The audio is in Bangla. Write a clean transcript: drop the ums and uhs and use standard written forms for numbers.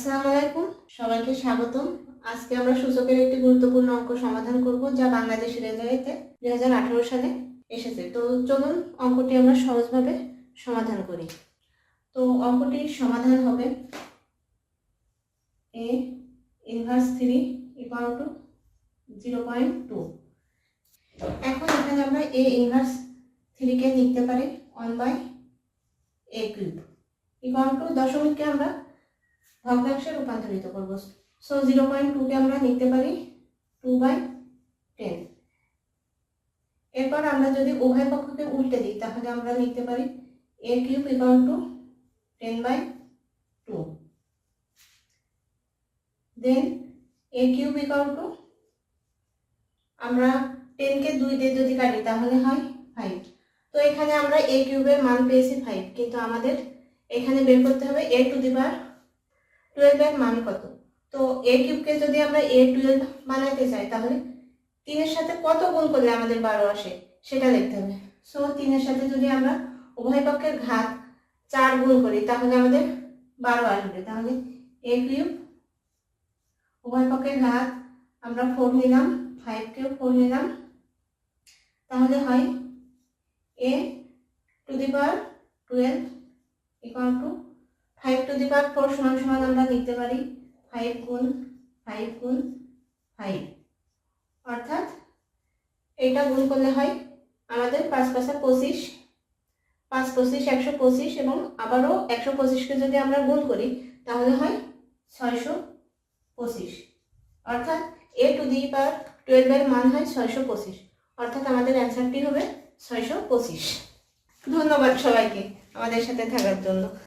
আসসালামু আলাইকুম, সবাইকে স্বাগতম। আজকে আমরা সূচকের একটি গুরুত্বপূর্ণ অঙ্ক সমাধান করব, যা বাংলাদেশ রেলওয়েতে 2018 সালে এসেছে। তো চলুন অঙ্কটি আমরা সহজভাবে সমাধান করি। তো অঙ্কটির সমাধান হবে a ইনভার্স 3 ইকুয়াল টু 0.2। এখন এখানে আমরা a ইনভার্স 3 কে লিখতে পারি 1/a কিউব ইকুয়াল টু দশমিককে আমরা ভগ্নাংশে রূপান্তরিত করব। সো 0.2 কে আমরা লিখতে পারি 2/10। এরপর আমরা যদি উভয় পক্ষকে উল্টে দিই তাহলে আমরা লিখতে পারি a cube equal to 10/2। Then a cube equal to আমরা 10 কে 2 দিয়ে যদি কাটি তাহলে হয় 5। তো এখানে আমরা a কিউবের মান পেয়েছি 5, কিন্তু আমাদের এখানে বের করতে হবে a টু দি পাওয়ার 12 এর মান কত। তো a কিউবকে যদি আমরা a12 বানাতে চাই তাহলে 3 এর সাথে কত গুণ করলে আমাদের 12 আসে সেটা দেখতে হবে। সো 3 এর সাথে যদি আমরা উভয় পক্ষের ঘাত 4 গুণ করি তাহলে আমাদের 12 আসবে। তাহলে a কিউব উভয় পক্ষের ঘাত আমরা 4 নিলাম, 5 কেও 4 নিলাম, তাহলে হয় a to the power 12 equal to 5 to the power 4 সমান সমান আমরা লিখতে পারি 5 গুণ 5 গুণ 5। অর্থাৎ এইটা গুণ করলে হয় আমাদের 5 5 25, 5 25 125, এবং আবারও 125 কে যদি আমরা গুণ করি তাহলে হয় 625। অর্থাৎ a টু দি পাওয়ার 12 এর মান হয় 625। অর্থাৎ আমাদের অ্যান্সারটি হবে 625। ধন্যবাদ সবাইকে আমাদের সাথে থাকার জন্য।